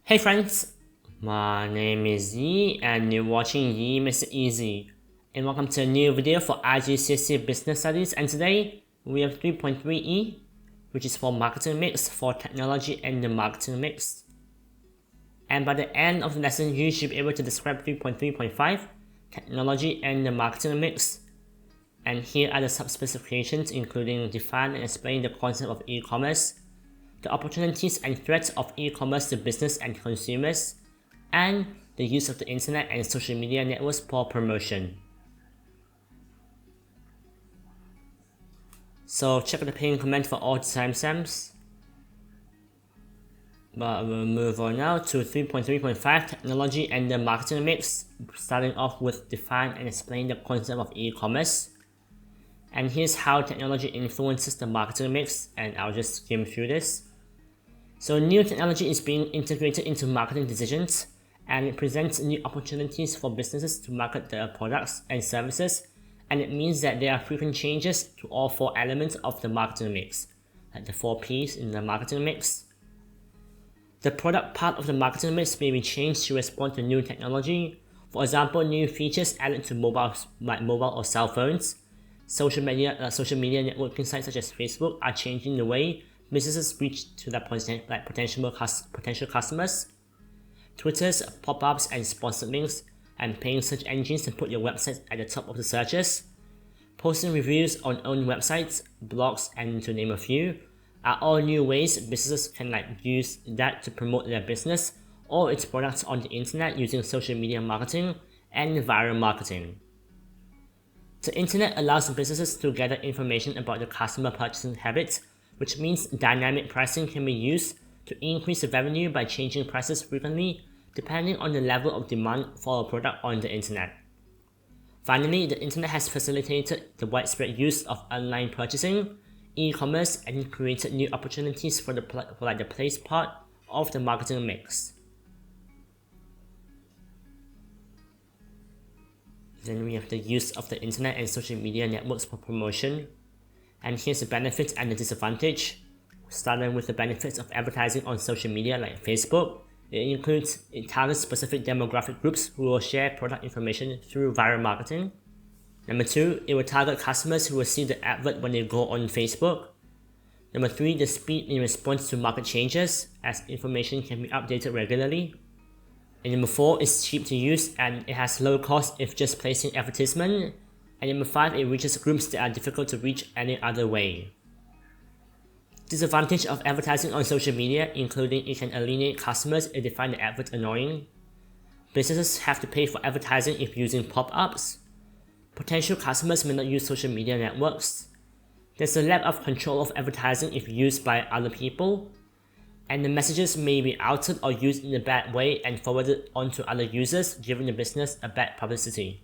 Hey friends, my name is Yi and you're watching Yi Makes It Easy. And welcome to a new video for IGCSE Business Studies, and today we have 3.3E, which is for Marketing Mix for Technology and the Marketing Mix. And by the end of the lesson, you should be able to describe 3.3.5, Technology and the Marketing Mix. And here are the sub-specifications, including define and explain the concept of e-commerce, the opportunities and threats of e-commerce to business and consumers, and the use of the internet and social media networks for promotion. So check the pinned comment for all the timestamps. But we'll move on now to 3.3.5, Technology and the Marketing Mix, starting off with define and explain the concept of e-commerce. And here's how technology influences the marketing mix, and I'll just skim through this. So new technology is being integrated into marketing decisions, and it presents new opportunities for businesses to market their products and services, and it means that there are frequent changes to all four elements of the marketing mix, like the 4 P's in the marketing mix. The product part of the marketing mix may be changed to respond to new technology. For example, new features added to mobile or cell phones. Social media networking sites such as Facebook are changing the way businesses reach to their potential customers. Twitter's pop-ups and sponsored links and paying search engines to put your website at the top of the searches. Posting reviews on own websites, blogs, and to name a few, are all new ways businesses can use that to promote their business or its products on the internet using social media marketing and viral marketing. The internet allows businesses to gather information about the customer purchasing habits, which means dynamic pricing can be used to increase the revenue by changing prices frequently depending on the level of demand for a product on the internet. Finally, the internet has facilitated the widespread use of online purchasing, e-commerce, and created new opportunities for the place part of the marketing mix. Then we have the use of the internet and social media networks for promotion. And here's the benefits and the disadvantage. Starting with the benefits of advertising on social media like Facebook. It targets specific demographic groups who will share product information through viral marketing. Number 2, it will target customers who will see the advert when they go on Facebook. Number 3, the speed in response to market changes, as information can be updated regularly. And number 4, it's cheap to use and it has low cost if just placing advertisement. And number 5, it reaches groups that are difficult to reach any other way. Disadvantage of advertising on social media, including it can alienate customers if they find the advert annoying. Businesses have to pay for advertising if using pop-ups. Potential customers may not use social media networks. There's a lack of control of advertising if used by other people. And the messages may be altered or used in a bad way and forwarded onto other users, giving the business a bad publicity.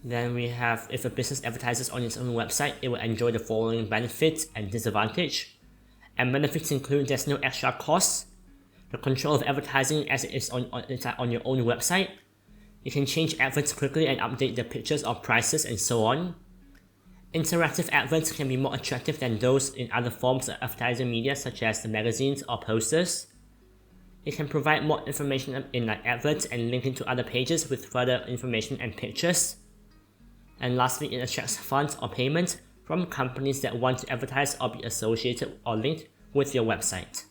Then we have, if a business advertises on its own website, it will enjoy the following benefits and disadvantage. And benefits include there's no extra costs, the control of advertising as it is on your own website. You can change adverts quickly and update the pictures or prices and so on. Interactive adverts can be more attractive than those in other forms of advertising media such as the magazines or posters. It can provide more information in adverts and link into other pages with further information and pictures. And lastly, it attracts funds or payment from companies that want to advertise or be associated or linked with your website.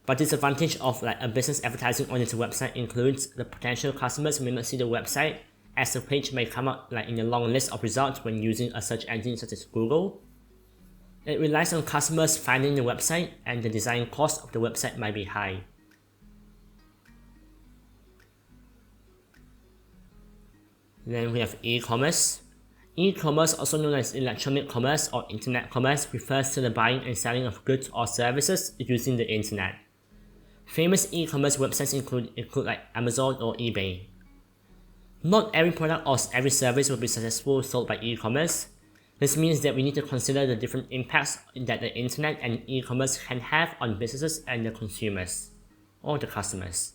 But disadvantage of a business advertising on its website includes the potential customers may not see the website, as the page may come up in a long list of results when using a search engine such as Google. It relies on customers finding the website, and the design cost of the website might be high. Then we have e-commerce. E-commerce, also known as electronic commerce or internet commerce, refers to the buying and selling of goods or services using the internet. Famous e-commerce websites include Amazon or eBay. Not every product or every service will be successfully sold by e-commerce. This means that we need to consider the different impacts that the internet and e-commerce can have on businesses and the consumers, or the customers.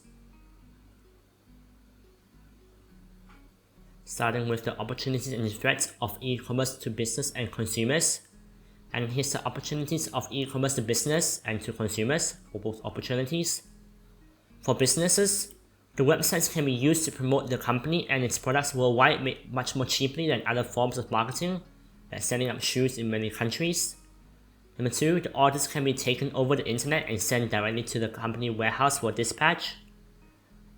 Starting with the opportunities and threats of e-commerce to business and consumers. And here's the opportunities of e-commerce to business and to consumers for both opportunities. For businesses, the websites can be used to promote the company and its products worldwide made much more cheaply than other forms of marketing, like setting up shoes in many countries. Number 2, the orders can be taken over the internet and sent directly to the company warehouse for dispatch.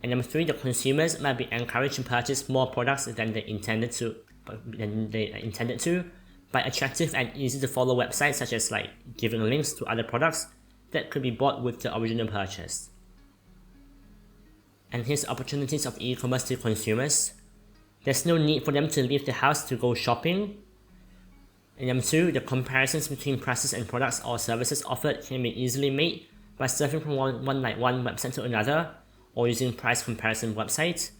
And number 3, the consumers might be encouraged to purchase more products than they intended to by attractive and easy to follow websites such as like giving links to other products that could be bought with the original purchase. And here's opportunities of e-commerce to consumers. There's no need for them to leave the house to go shopping. And number 2, the comparisons between prices and products or services offered can be easily made by surfing from one website to another or using price comparison websites.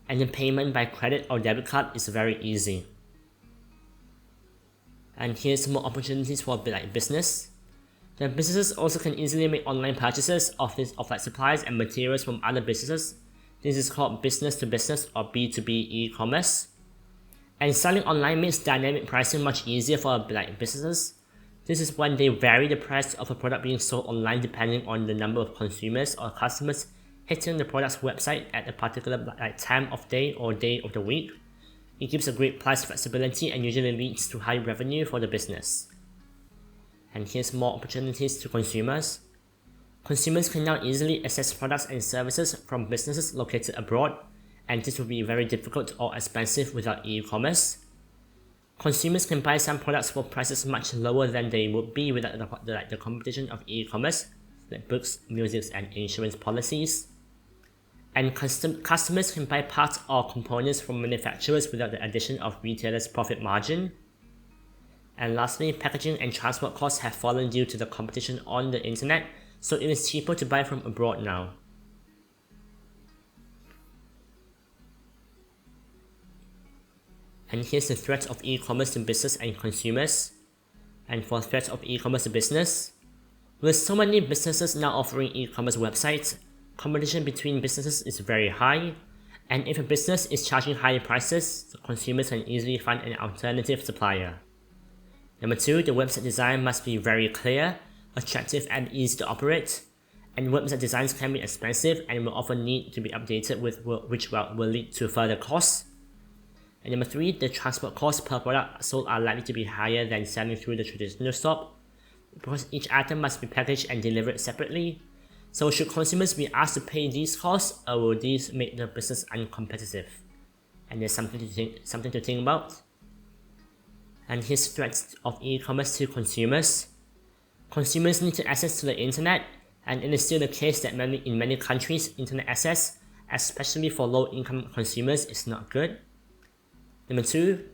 And the payment by credit or debit card is very easy. And here's more opportunities for business. The businesses also can easily make online purchases of supplies and materials from other businesses. This is called business to business or B2B e-commerce. And selling online makes dynamic pricing much easier for businesses. This is when they vary the price of a product being sold online depending on the number of consumers or customers hitting the product's website at a particular time of day or day of the week. It gives a great price flexibility and usually leads to high revenue for the business. And here's more opportunities to consumers. Consumers can now easily access products and services from businesses located abroad, and this would be very difficult or expensive without e-commerce. Consumers can buy some products for prices much lower than they would be without the competition of e-commerce, like books, music, and insurance policies. And customers can buy parts or components from manufacturers without the addition of retailers' profit margin. And lastly, packaging and transport costs have fallen due to the competition on the internet, so it is cheaper to buy from abroad now. And here's the threat of e-commerce to business and consumers. And for threat of e-commerce to business, with so many businesses now offering e-commerce websites, competition between businesses is very high, and if a business is charging higher prices, the consumers can easily find an alternative supplier. Number 2, the website design must be very clear, attractive, and easy to operate. And website designs can be expensive and will often need to be updated, which will lead to further costs. And number 3, the transport costs per product sold are likely to be higher than selling through the traditional shop, because each item must be packaged and delivered separately. So should consumers be asked to pay these costs, or will these make the business uncompetitive? And there's something to think about. And here's threats of e-commerce to consumers. Consumers need to access to the internet, and it is still the case that in many countries, internet access, especially for low-income consumers, is not good. Number 2,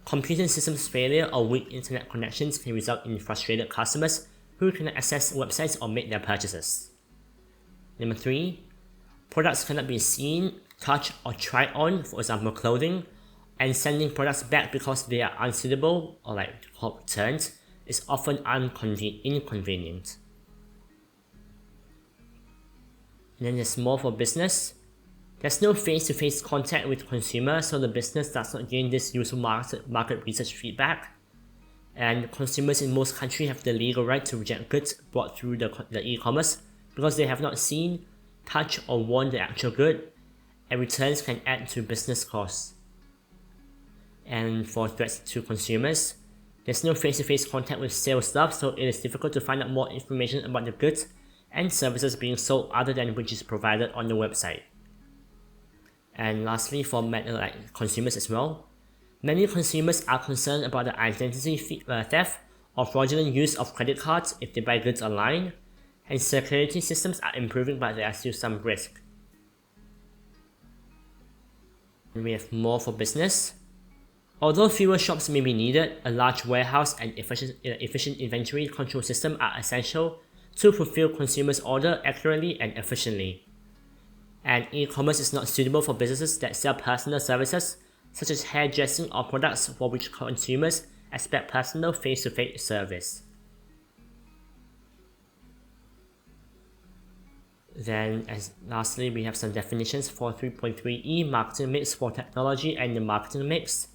computer systems failure or weak internet connections can result in frustrated customers who cannot access websites or make their purchases. Number 3, products cannot be seen, touched, or tried on, for example clothing, and sending products back because they are unsuitable or returned is often inconvenient. And then there's more for business. There's no face-to-face contact with consumers, so the business does not gain this useful market research feedback. And consumers in most countries have the legal right to reject goods bought through the e-commerce because they have not seen, touched, or worn the actual good, and returns can add to business costs. And for threats to consumers, there's no face-to-face contact with sales staff, so it is difficult to find out more information about the goods and services being sold other than which is provided on the website. And lastly, for consumers as well, many consumers are concerned about the identity theft or fraudulent use of credit cards if they buy goods online, and security systems are improving, but there are still some risk. And we have more for business. Although fewer shops may be needed, a large warehouse and efficient inventory control system are essential to fulfill consumers' order accurately and efficiently. And e-commerce is not suitable for businesses that sell personal services, such as hairdressing or products for which consumers expect personal face-to-face service. Then, lastly, we have some definitions for 3.3e marketing mix for technology and the marketing mix.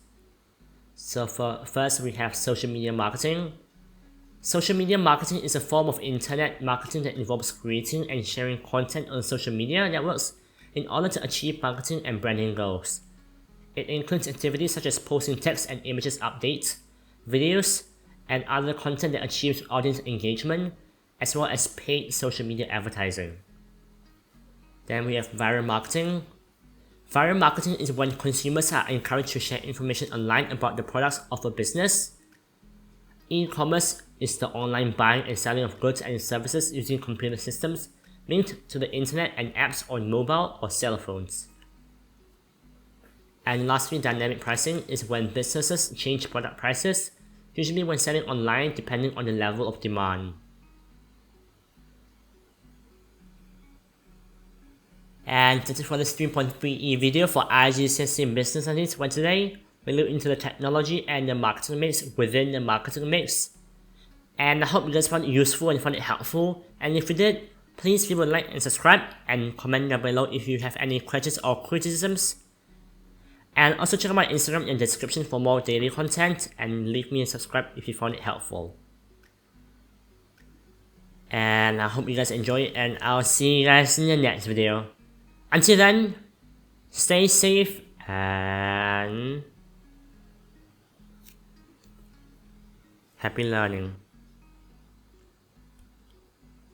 So first we have social media marketing. Social media marketing is a form of internet marketing that involves creating and sharing content on social media networks in order to achieve marketing and branding goals. It includes activities such as posting text and images updates, videos, and other content that achieves audience engagement, as well as paid social media advertising. Then we have viral marketing. Viral marketing is when consumers are encouraged to share information online about the products of a business. E-commerce is the online buying and selling of goods and services using computer systems linked to the internet and apps on mobile or cell phones. And lastly, dynamic pricing is when businesses change product prices, usually when selling online depending on the level of demand. And that's it for this 3.3e video for IGCSE Business Studies for today. We look into the technology and the marketing mix within the marketing mix. And I hope you guys found it useful and found it helpful. And if you did, please leave a like and subscribe and comment down below if you have any questions or criticisms. And also check out my Instagram in the description for more daily content, and leave me a subscribe if you found it helpful. And I hope you guys enjoy it, and I'll see you guys in the next video. Until then, stay safe and happy learning.